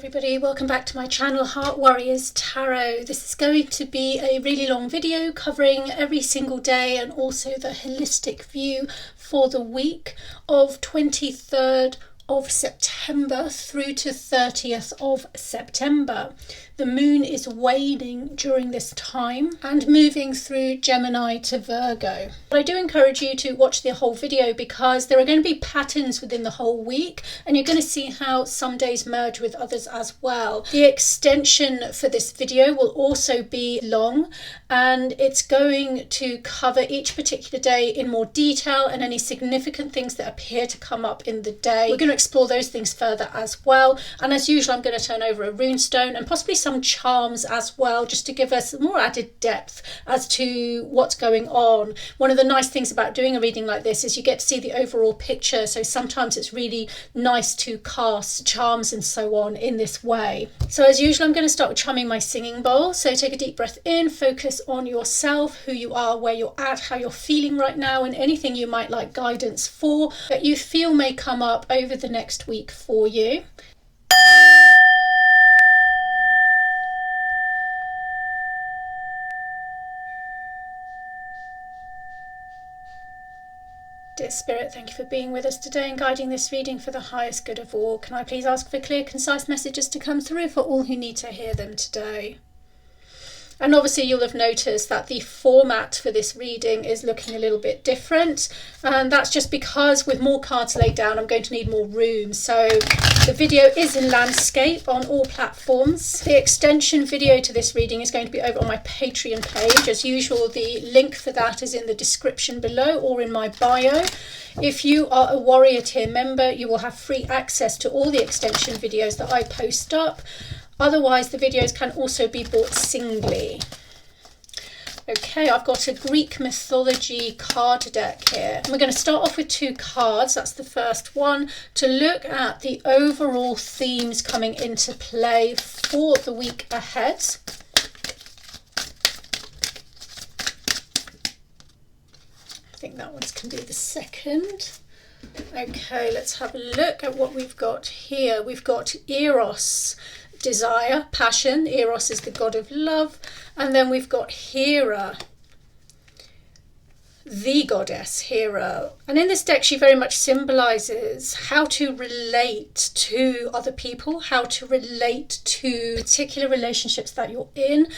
everybody, welcome back to my channel Heart Warriors Tarot. This is going to be a really long video covering every single day and also the holistic view for the week of 23rd of September through to 30th of September. The moon is waning during this time and moving through Gemini to Virgo. But I do encourage you to watch the whole video because there are going to be patterns within the whole week and you're going to see how some days merge with others as well. The extension for this video will also be long and it's going to cover each particular day in more detail and any significant things that appear to come up in the day. We're going to explore those things further as well, and as usual I'm going to turn over a runestone and possibly some charms as well, just to give us more added depth as to what's going on. One of the nice things about doing a reading like this is you get to see the overall picture, so sometimes it's really nice to cast charms and so on in this way. So as usual I'm going to start with charming my singing bowl. So take a deep breath in, focus on yourself, who you are, where you're at, how you're feeling right now, and anything you might like guidance for that you feel may come up over the next week for you. Dear Spirit, thank you for being with us today and guiding this reading for the highest good of all. Can I please ask for clear, concise messages to come through for all who need to hear them today? And obviously you'll have noticed that the format for this reading is looking a little bit different, and that's just because with more cards laid down I'm going to need more room. So the video is in landscape on all platforms. The extension video to this reading is going to be over on my Patreon page. As usual, the link for that is in the description below or in my bio. If you are a Warrior Tier member, you will have free access to all the extension videos that I post up. Otherwise, the videos can also be bought singly. Okay, I've got a Greek mythology card deck here. And we're going to start off with two cards. That's the first one, to look at the overall themes coming into play for the week ahead. I think that one's can be the second. Okay, let's have a look at what we've got here. We've got Eros, desire, passion. Eros is the god of love. And then we've got Hera, the goddess Hera. And in this deck she very much symbolizes how to relate to other people, how to relate to particular relationships that you're in.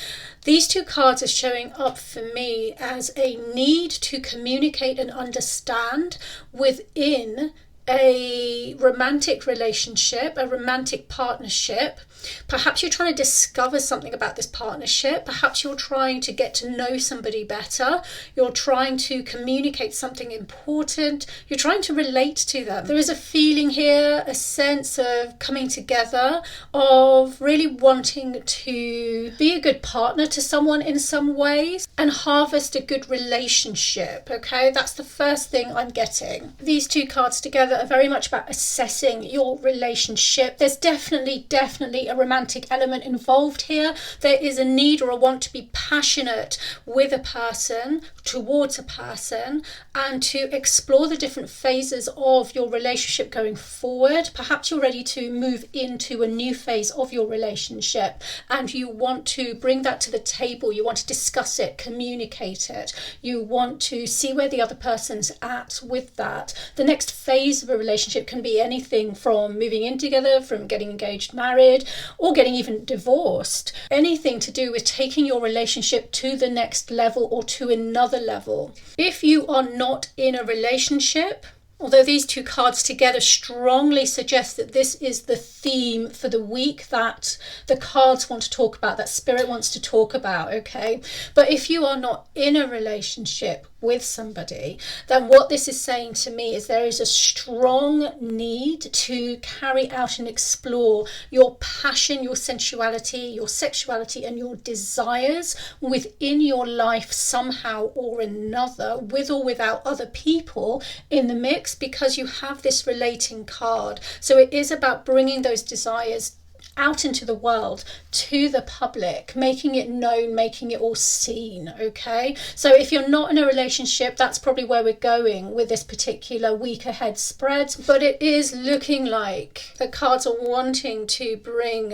These two cards are showing up for me as a need to communicate and understand within a romantic relationship, a romantic partnership. Perhaps you're trying to discover something about this partnership. Perhaps you're trying to get to know somebody better. You're trying to communicate something important. You're trying to relate to them. There is a feeling here, a sense of coming together, of really wanting to be a good partner to someone in some ways and harvest a good relationship. Okay, that's the first thing I'm getting. These two cards together are very much about assessing your relationship. There's definitely a romantic element involved here. There is a need or a want to be passionate with a person, towards a person, and to explore the different phases of your relationship going forward. Perhaps you're ready to move into a new phase of your relationship and you want to bring that to the table. You want to discuss it, communicate it. You want to see where the other person's at with that. The next phase of a relationship can be anything from moving in together, from getting engaged, married, or getting even divorced. Anything to do with taking your relationship to the next level or to another level. If you are not in a relationship, although these two cards together strongly suggest that this is the theme for the week that the cards want to talk about, that Spirit wants to talk about, okay? But if you are not in a relationship with somebody, then what this is saying to me is there is a strong need to carry out and explore your passion, your sensuality, your sexuality, and your desires within your life somehow or another, with or without other people in the mix, because you have this relating card. So it is about bringing those desires out into the world, to the public, making it known, making it all seen. Okay, so if you're not in a relationship, that's probably where we're going with this particular week ahead spread. But it is looking like the cards are wanting to bring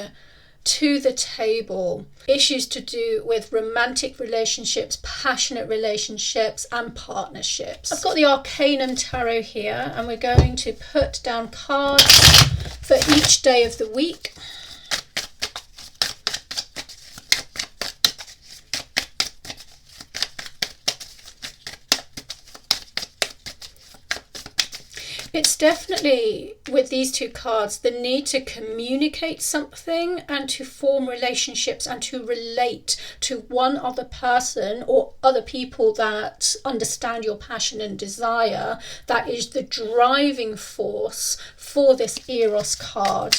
to the table issues to do with romantic relationships, passionate relationships, and partnerships. I've got the Arcanum Tarot here, and we're going to put down cards for each day of the week. It's definitely, with these two cards, the need to communicate something and to form relationships and to relate to one other person or other people that understand your passion and desire. That is the driving force for this Eros card.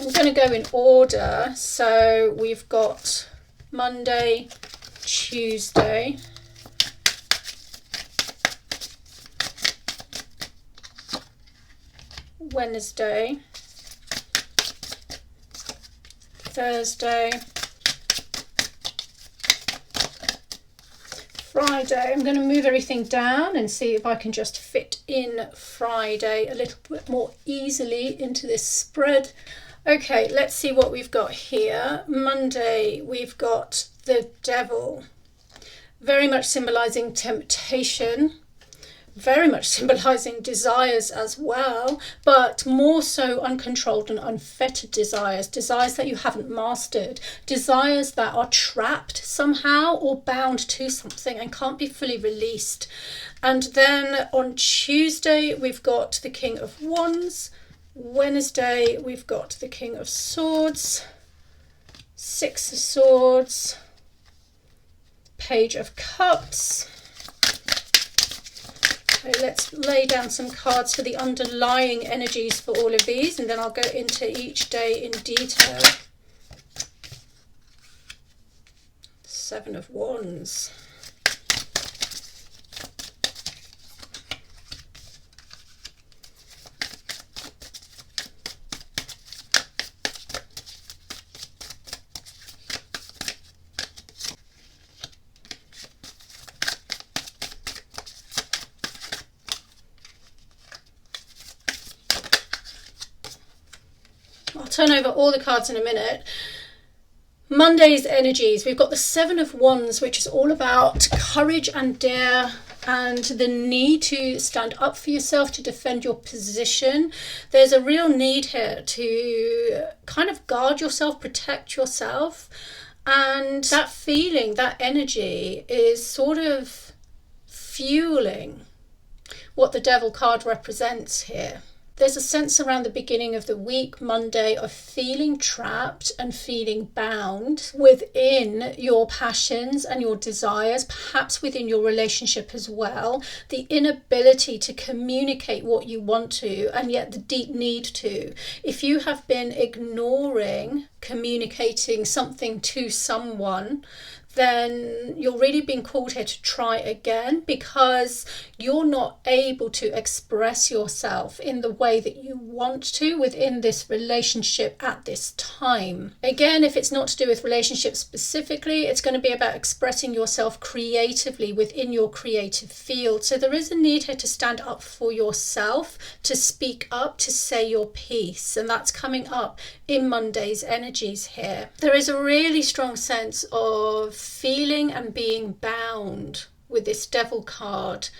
I'm going to go in order. So we've got Monday, Tuesday, Wednesday, Thursday, Friday. I'm going to move everything down and see if I can just fit in Friday a little bit more easily into this spread. Okay, let's see what we've got here. Monday, we've got the Devil, very much symbolizing temptation, very much symbolizing desires as well, but more so uncontrolled and unfettered desires, desires that you haven't mastered, desires that are trapped somehow or bound to something and can't be fully released. And then on Tuesday, we've got the King of Wands. Wednesday, we've got the King of Swords, Six of Swords, Page of Cups. Okay, let's lay down some cards for the underlying energies for all of these, and then I'll go into each day in detail. Seven of Wands. I'll turn over all the cards in a minute. Monday's energies, we've got the Seven of Wands, which is all about courage and dare and the need to stand up for yourself, to defend your position. There's a real need here to kind of guard yourself, protect yourself. And that feeling, that energy is sort of fueling what the Devil card represents here. There's a sense around the beginning of the week, Monday, of feeling trapped and feeling bound within your passions and your desires, perhaps within your relationship as well. The inability to communicate what you want to, and yet the deep need to. If you have been ignoring communicating something to someone, then you're really being called here to try again, because you're not able to express yourself in the way that you want to within this relationship at this time. Again, if it's not to do with relationships specifically, it's going to be about expressing yourself creatively within your creative field. So there is a need here to stand up for yourself, to speak up, to say your piece, and that's coming up in Monday's energies here. There is a really strong sense of feeling and being bound with this Devil card,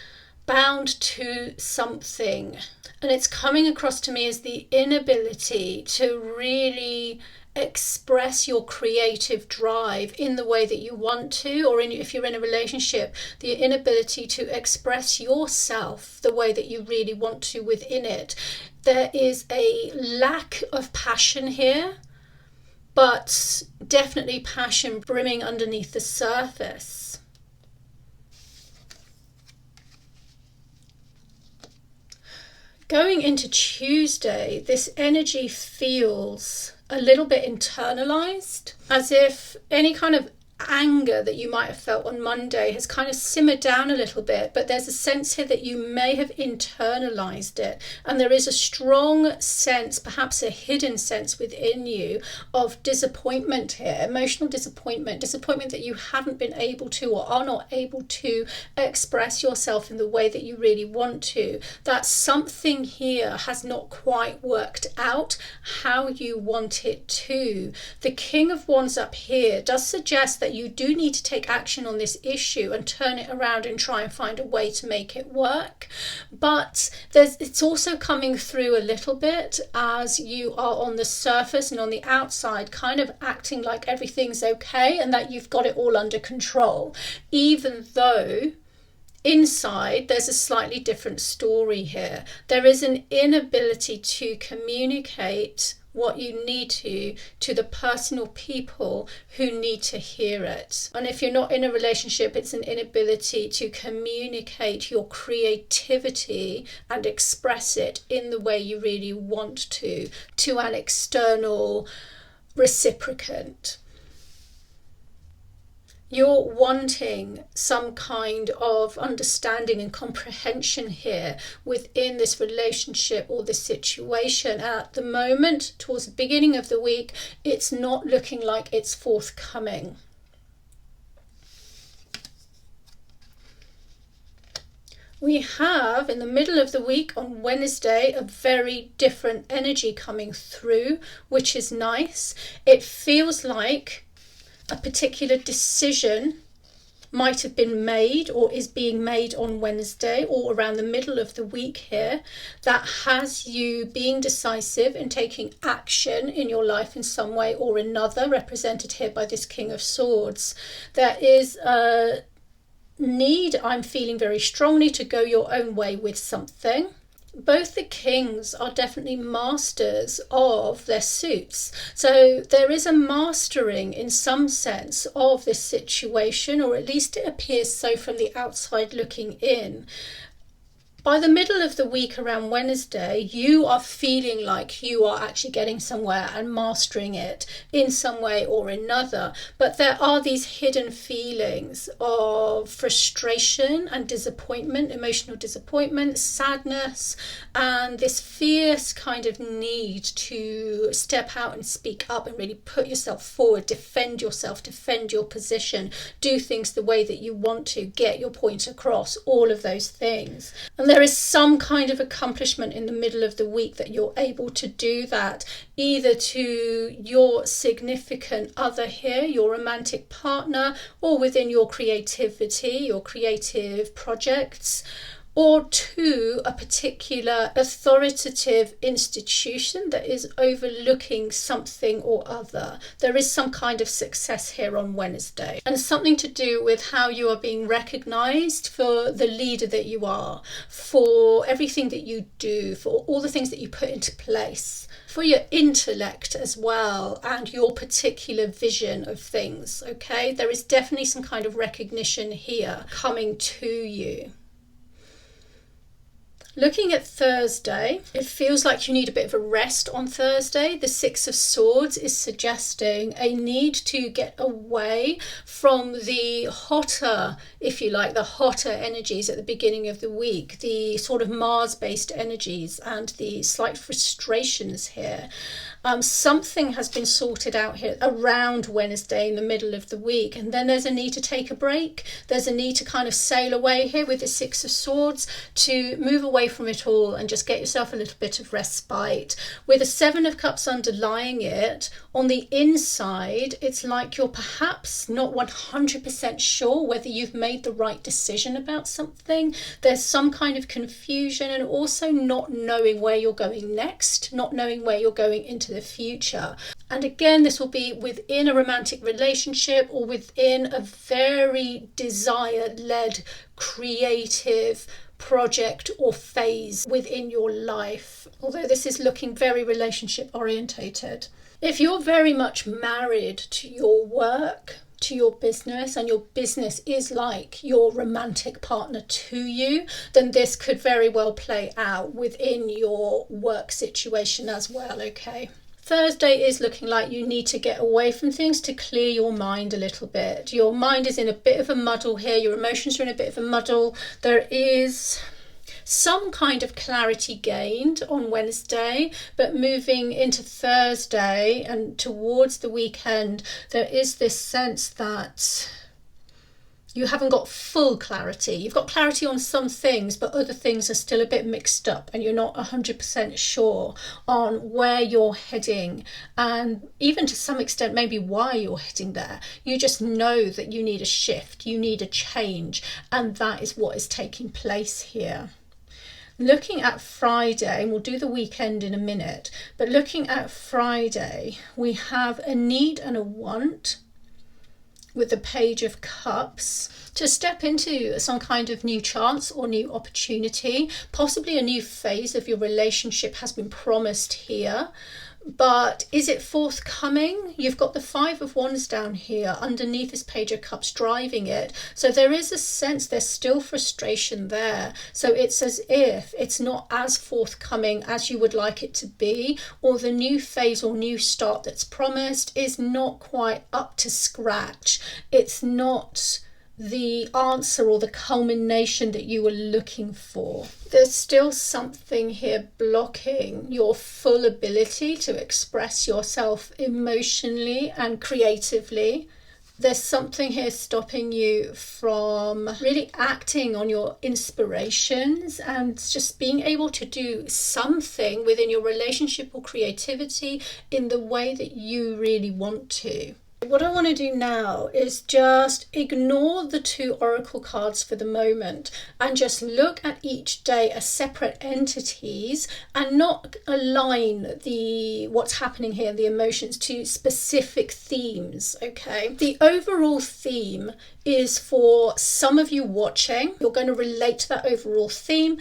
bound to something. And it's coming across to me as the inability to really express your creative drive in the way that you want to, or if you're in a relationship, the inability to express yourself the way that you really want to within it. There is a lack of passion here, but definitely passion brimming underneath the surface. Going into Tuesday, this energy feels a little bit internalized, as if any kind of anger that you might have felt on Monday has kind of simmered down a little bit, but there's a sense here that you may have internalized it, and there is a strong sense, perhaps a hidden sense within you, of disappointment here, emotional disappointment that you haven't been able to or are not able to express yourself in the way that you really want to, that something here has not quite worked out how you want it to. The King of Wands up here does suggest that you do need to take action on this issue and turn it around and try and find a way to make it work. But it's also coming through a little bit as you are on the surface and on the outside kind of acting like everything's okay and that you've got it all under control, even though inside there's a slightly different story here. There is an inability to communicate what you need to the personal people who need to hear it. And if you're not in a relationship, it's an inability to communicate your creativity and express it in the way you really want to an external reciprocant. You're wanting some kind of understanding and comprehension here within this relationship or this situation. At the moment, towards the beginning of the week, it's not looking like it's forthcoming. We have, in the middle of the week on Wednesday, a very different energy coming through, which is nice. It feels like a particular decision might have been made or is being made on Wednesday or around the middle of the week here that has you being decisive and taking action in your life in some way or another, represented here by this King of Swords. There is a need, I'm feeling very strongly, to go your own way with something. Both the kings are definitely masters of their suits. So there is a mastering in some sense of this situation, or at least it appears so from the outside looking in. By the middle of the week around Wednesday, you are feeling like you are actually getting somewhere and mastering it in some way or another. But there are these hidden feelings of frustration and disappointment, emotional disappointment, sadness, and this fierce kind of need to step out and speak up and really put yourself forward, defend yourself, defend your position, do things the way that you want to, get your point across, all of those things. And there is some kind of accomplishment in the middle of the week that you're able to do that, either to your significant other here, your romantic partner, or within your creativity, your creative projects, or to a particular authoritative institution that is overlooking something or other. There is some kind of success here on Wednesday, and something to do with how you are being recognized for the leader that you are, for everything that you do, for all the things that you put into place, for your intellect as well, and your particular vision of things, okay? There is definitely some kind of recognition here coming to you. Looking at Thursday, it feels like you need a bit of a rest on Thursday. The Six of Swords is suggesting a need to get away from the hotter, if you like, the hotter energies at the beginning of the week, the sort of Mars-based energies and the slight frustrations here. Something has been sorted out here around Wednesday in the middle of the week, and then there's a need to take a break. There's a need to kind of sail away here with the Six of Swords, to move away from it all and just get yourself a little bit of respite. With the Seven of Cups underlying it, on the inside, it's like you're perhaps not 100% sure whether you've made the right decision about something. There's some kind of confusion, and also not knowing where you're going next, not knowing where you're going into the future. And again, this will be within a romantic relationship or within a very desire-led creative project or phase within your life, although this is looking very relationship orientated. If you're very much married to your work, to your business, and your business is like your romantic partner to you, then this could very well play out within your work situation as well, okay? Thursday is looking like you need to get away from things to clear your mind a little bit. Your mind is in a bit of a muddle here. Your emotions are in a bit of a muddle. There is some kind of clarity gained on Wednesday, but moving into Thursday and towards the weekend, there is this sense that you haven't got full clarity. You've got clarity on some things, but other things are still a bit mixed up and you're not 100% sure on where you're heading, and even to some extent maybe why you're heading there. You just know that you need a shift, you need a change, and that is what is taking place here. Looking at Friday, and we'll do the weekend in a minute, but looking at Friday, we have a need and a want with the Page of Cups to step into some kind of new chance or new opportunity. Possibly a new phase of your relationship has been promised here. But is it forthcoming? You've got the Five of Wands down here underneath this Page of Cups driving it. So there is a sense there's still frustration there. So it's as if it's not as forthcoming as you would like it to be, or the new phase or new start that's promised is not quite up to scratch. It's not the answer or the culmination that you were looking for. There's still something here blocking your full ability to express yourself emotionally and creatively. There's something here stopping you from really acting on your inspirations and just being able to do something within your relationship or creativity in the way that you really want to. What I want to do now is just ignore the two oracle cards for the moment and just look at each day as separate entities and not align what's happening here, the emotions, to specific themes, okay? The overall theme is for some of you watching. You're going to relate to that overall theme.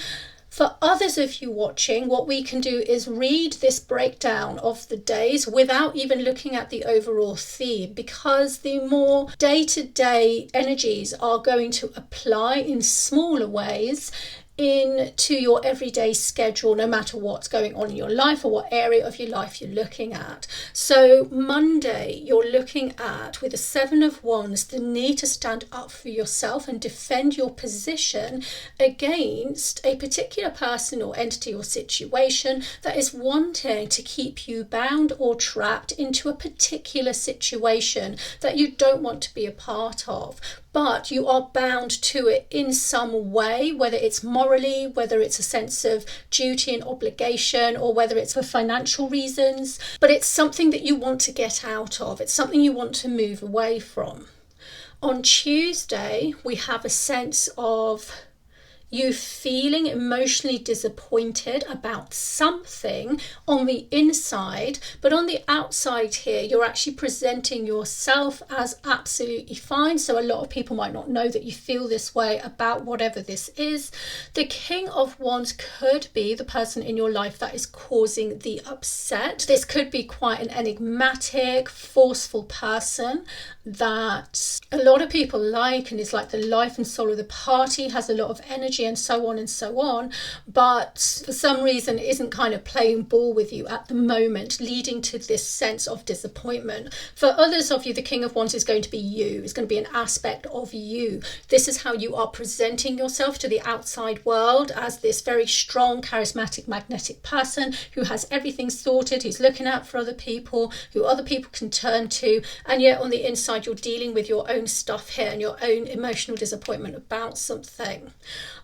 For others of you watching, what we can do is read this breakdown of the days without even looking at the overall theme, because the more day-to-day energies are going to apply in smaller ways into your everyday schedule, no matter what's going on in your life or what area of your life you're looking at. So Monday, you're looking at, with the Seven of Wands, the need to stand up for yourself and defend your position against a particular person or entity or situation that is wanting to keep you bound or trapped into a particular situation that you don't want to be a part of. But you are bound to it in some way, whether it's morally, whether it's a sense of duty and obligation, or whether it's for financial reasons. But it's something that you want to get out of. It's something you want to move away from. On Tuesday, we have a sense of you feeling emotionally disappointed about something on the inside, but on the outside here, you're actually presenting yourself as absolutely fine. So a lot of people might not know that you feel this way about whatever this is. The King of Wands could be the person in your life that is causing the upset. This could be quite an enigmatic, forceful person that a lot of people like and is like the life and soul of the party, has a lot of energy and so on, but for some reason isn't kind of playing ball with you at the moment, leading to this sense of disappointment. For others of you, the King of Wands is going to be you. It's going to be an aspect of you. This is how you are presenting yourself to the outside world, as this very strong, charismatic, magnetic person who has everything sorted, who's looking out for other people, who other people can turn to, and yet on the inside you're dealing with your own stuff here and your own emotional disappointment about something.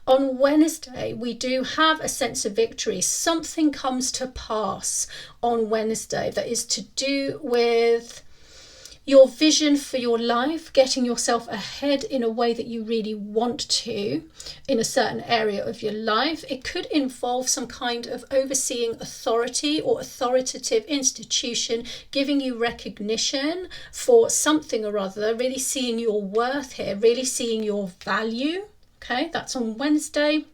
On Wednesday, we do have a sense of victory. Something comes to pass on Wednesday that is to do with your vision for your life, getting yourself ahead in a way that you really want to in a certain area of your life. It could involve some kind of overseeing authority or authoritative institution giving you recognition for something or other, really seeing your worth here, really seeing your value. Okay, that's on Wednesday.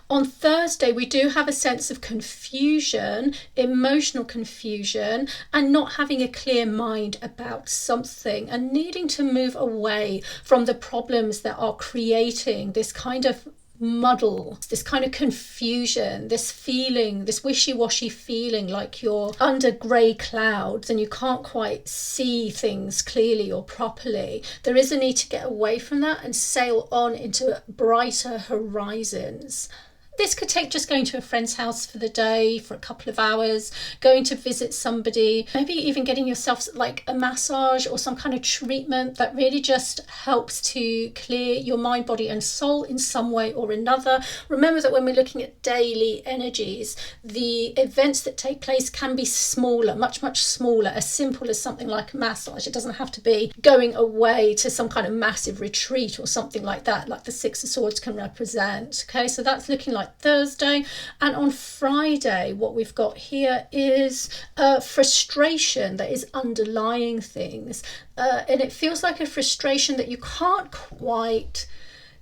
On Thursday, we do have a sense of confusion, emotional confusion, and not having a clear mind about something and needing to move away from the problems that are creating this kind of muddle, this kind of confusion, this feeling, this wishy-washy feeling like you're under grey clouds and you can't quite see things clearly or properly, there is a need to get away from that and sail on into brighter horizons. This could take just going to a friend's house for the day for a couple of hours, going to visit somebody, maybe even getting yourself like a massage or some kind of treatment that really just helps to clear your mind, body and soul in some way or another. Remember that when we're looking at daily energies, the events that take place can be smaller, much smaller, as simple as something like a massage. It doesn't have to be going away to some kind of massive retreat or something like that, like the Six of Swords can represent. Okay, so that's looking like Thursday. And on Friday, what we've got here is frustration that is underlying things, and it feels like a frustration that you can't quite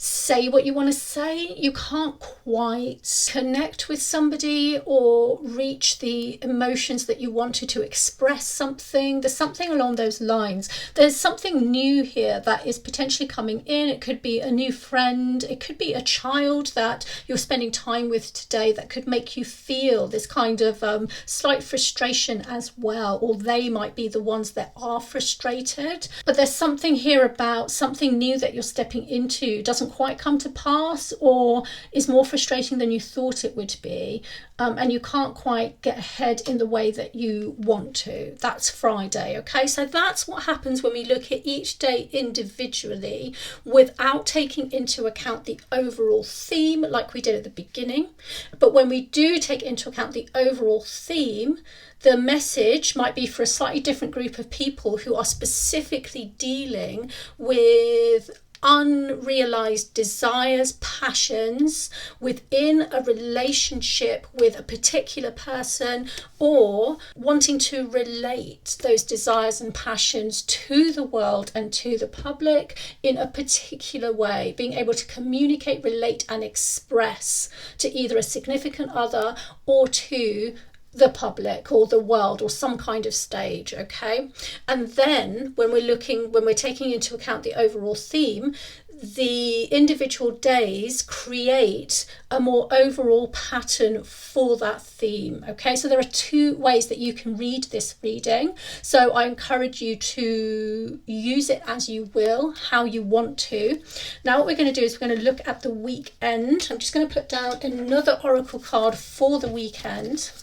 say what you want to say, you can't quite connect with somebody or reach the emotions that you wanted to express something. There's something along those lines. There's something new here that is potentially coming in. It could be a new friend, it could be a child that you're spending time with today that could make you feel this kind of slight frustration as well, or they might be the ones that are frustrated. But there's something here about something new that you're stepping into doesn't quite come to pass, or is more frustrating than you thought it would be, and you can't quite get ahead in the way that you want to. That's Friday. Okay, so that's what happens when we look at each day individually without taking into account the overall theme like we did at the beginning. But when we do take into account the overall theme, the message might be for a slightly different group of people who are specifically dealing with unrealized desires, passions within a relationship with a particular person, or wanting to relate those desires and passions to the world and to the public in a particular way, being able to communicate, relate and express to either a significant other or to the public or the world or some kind of stage. Okay, and then when we're taking into account the overall theme, the individual days create a more overall pattern for that theme. Okay, so there are two ways that you can read this reading, so I encourage you to use it as you will, how you want to. Now what we're going to do is we're going to look at the weekend. I'm just going to put down another oracle card for the weekend.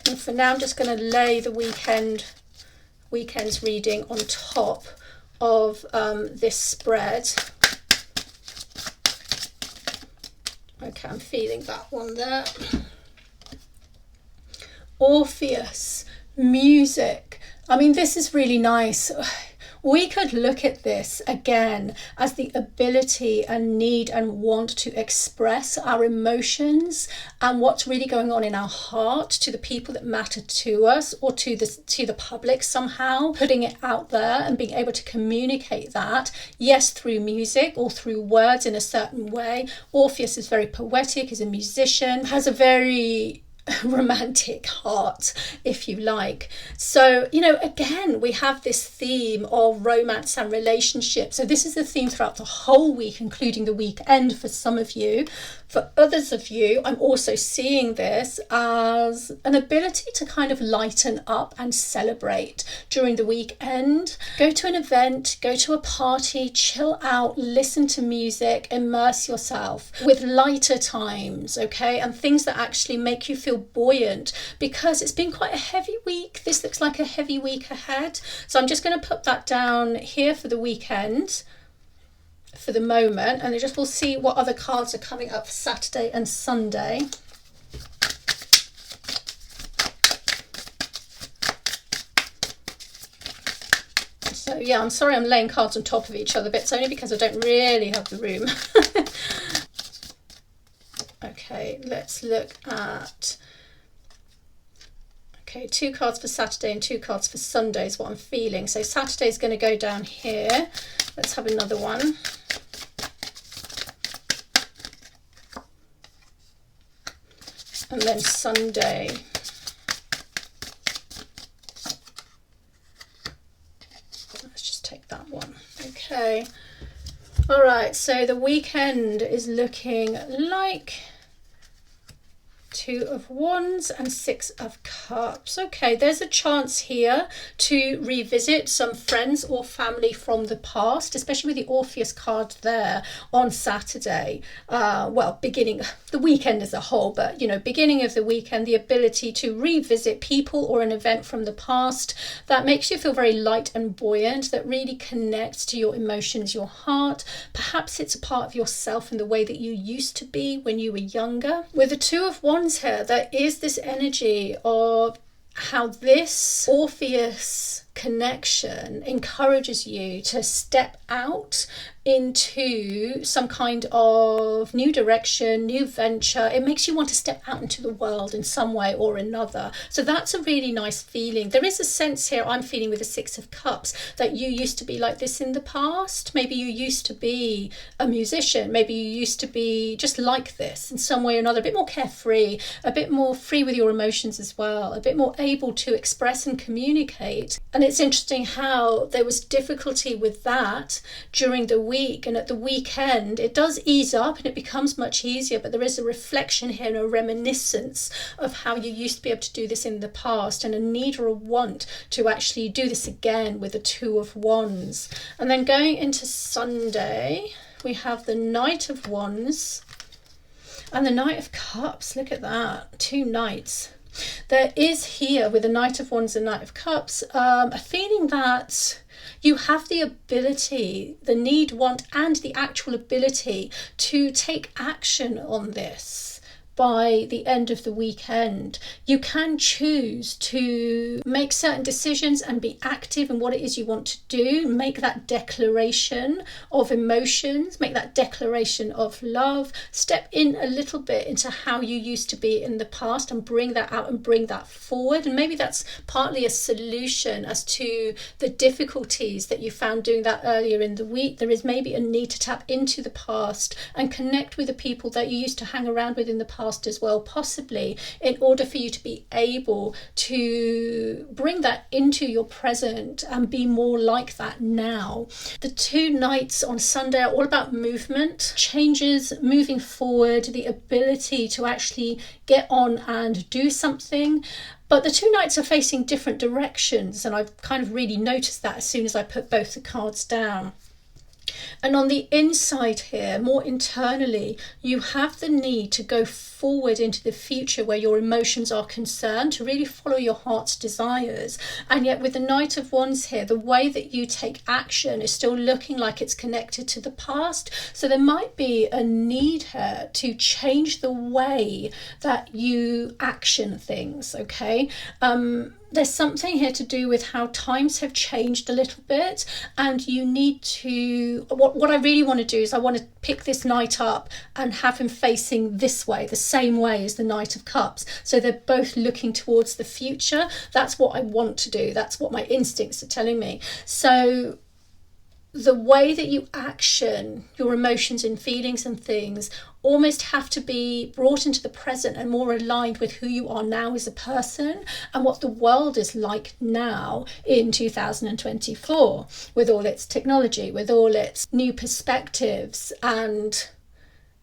And for now, I'm just going to lay the weekend's reading on top of this spread. Okay, I'm feeling that one there. Orpheus, music. I mean, this is really nice. We could look at this again as the ability and need and want to express our emotions and what's really going on in our heart to the people that matter to us, or to the public somehow, putting it out there and being able to communicate that, yes, through music or through words in a certain way. Orpheus is very poetic, is a musician, has a very romantic heart, if you like. So, again, we have this theme of romance and relationships. So this is the theme throughout the whole week, including the weekend for some of you. For others of you, I'm also seeing this as an ability to kind of lighten up and celebrate during the weekend. Go to an event, go to a party, chill out, listen to music, immerse yourself with lighter times, okay, and things that actually make you feel buoyant, because it's been quite a heavy week. This looks like a heavy week ahead. So I'm just going to put that down here for the weekend for the moment, and we'll see what other cards are coming up for Saturday and Sunday. So yeah, I'm sorry I'm laying cards on top of each other, but it's only because I don't really have the room. Okay, let's look at... Okay, 2 cards for Saturday and 2 cards for Sunday is what I'm feeling. So Saturday's going to go down here. Let's have another one. And then Sunday. Let's just take that one. Okay. All right, so the weekend is looking like Two of Wands and Six of Cups. Okay, there's a chance here to revisit some friends or family from the past, especially with the Orpheus card there on Saturday. Well, beginning the weekend as a whole, but beginning of the weekend, the ability to revisit people or an event from the past that makes you feel very light and buoyant, that really connects to your emotions, your heart. Perhaps it's a part of yourself in the way that you used to be when you were younger. With the Two of Wands here, there is this energy of how this Orpheus connection encourages you to step out into some kind of new direction, new venture. It makes you want to step out into the world in some way or another. So that's a really nice feeling. There is a sense here I'm feeling with the Six of Cups that you used to be like this in the past. Maybe you used to be a musician. Maybe you used to be just like this in some way or another, a bit more carefree, a bit more free with your emotions as well, a bit more able to express and communicate. And it's interesting how there was difficulty with that during the week, and at the weekend it does ease up and it becomes much easier, but there is a reflection here and a reminiscence of how you used to be able to do this in the past, and a need or a want to actually do this again with the Two of Wands. And then going into Sunday, we have the Knight of Wands and the Knight of Cups. Look at that, two knights. There is here with the Knight of Wands and Knight of Cups a feeling that you have the ability, the need, want, and the actual ability to take action on this. By the end of the weekend, you can choose to make certain decisions and be active in what it is you want to do. Make that declaration of emotions, make that declaration of love, step in a little bit into how you used to be in the past and bring that out and bring that forward. And maybe that's partly a solution as to the difficulties that you found doing that earlier in the week. There is maybe a need to tap into the past and connect with the people that you used to hang around with in the past as well, possibly, in order for you to be able to bring that into your present and be more like that now. The two nights on Sunday are all about movement, changes, moving forward, the ability to actually get on and do something. But the two nights are facing different directions, and I've kind of really noticed that as soon as I put both the cards down. And on the inside here, more internally, you have the need to go forward into the future where your emotions are concerned, to really follow your heart's desires. And yet with the Knight of Wands here, the way that you take action is still looking like it's connected to the past. So there might be a need here to change the way that you action things, okay? There's something here to do with how times have changed a little bit, and you need to, what I really want to do is I want to pick this knight up and have him facing this way, the same way as the Knight of Cups. So they're both looking towards the future. That's what I want to do. That's what my instincts are telling me. So the way that you action your emotions and feelings and things almost have to be brought into the present and more aligned with who you are now as a person and what the world is like now in 2024, with all its technology, with all its new perspectives and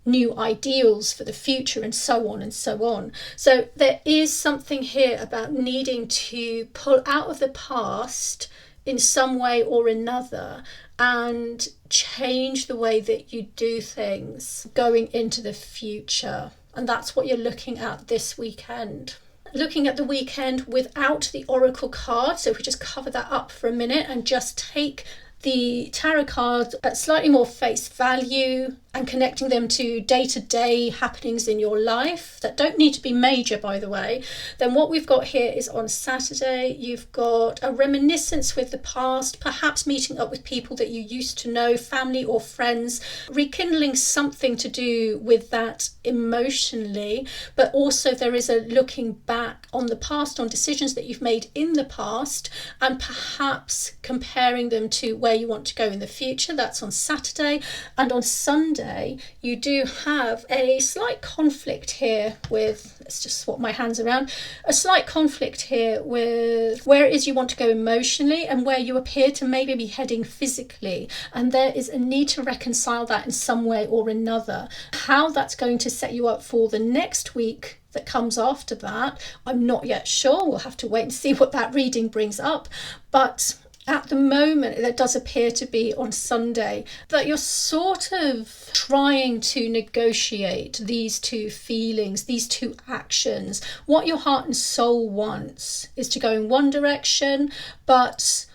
new ideals for the future, and so on and so on. So there is something here about needing to pull out of the past in some way or another and change the way that you do things going into the future. And that's what you're looking at this weekend. Looking at the weekend without the oracle card, so if we just cover that up for a minute and just take the tarot cards at slightly more face value and connecting them to day-to-day happenings in your life that don't need to be major, by the way, then what we've got here is on Saturday, you've got a reminiscence with the past, perhaps meeting up with people that you used to know, family or friends, rekindling something to do with that emotionally, but also there is a looking back on the past, on decisions that you've made in the past, and perhaps comparing them to where you want to go in the future. That's on Saturday. And on Sunday, you do have a slight conflict here with, let's just swap my hands around, a slight conflict here with where it is you want to go emotionally and where you appear to maybe be heading physically. And there is a need to reconcile that in some way or another. How that's going to set you up for the next week that comes after that, I'm not yet sure. We'll have to wait and see what that reading brings up. But at the moment, there does appear to be on Sunday that you're sort of trying to negotiate these two feelings, these two actions. What your heart and soul wants is to go in one direction, but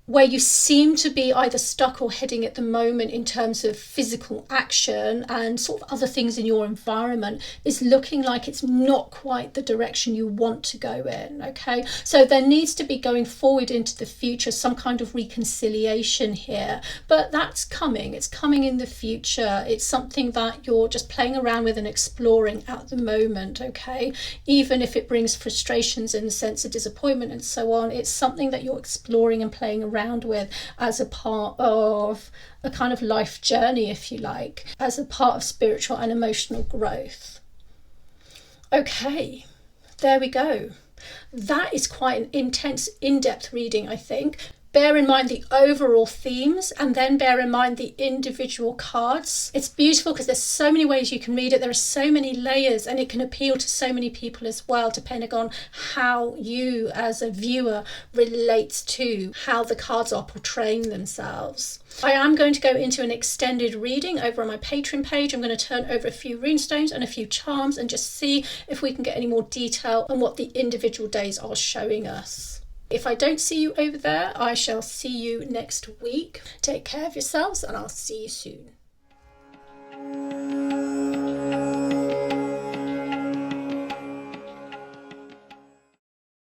where you seem to be either stuck or heading at the moment in terms of physical action and sort of other things in your environment is looking like it's not quite the direction you want to go in, okay? So there needs to be, going forward into the future, some kind of reconciliation here, but that's coming. It's coming in the future. It's something that you're just playing around with and exploring at the moment, okay? Even if it brings frustrations and a sense of disappointment and so on, it's something that you're exploring and playing around with as a part of a kind of life journey, if you like, as a part of spiritual and emotional growth. Okay, there we go. That is quite an intense, in-depth reading, I think. Bear in mind the overall themes and then bear in mind the individual cards. It's beautiful because there's so many ways you can read it. There are so many layers and it can appeal to so many people as well, depending on how you as a viewer relates to how the cards are portraying themselves. I am going to go into an extended reading over on my Patreon page. I'm going to turn over a few runestones and a few charms and just see if we can get any more detail on what the individual days are showing us. If I don't see you over there, I shall see you next week. Take care of yourselves and I'll see you soon.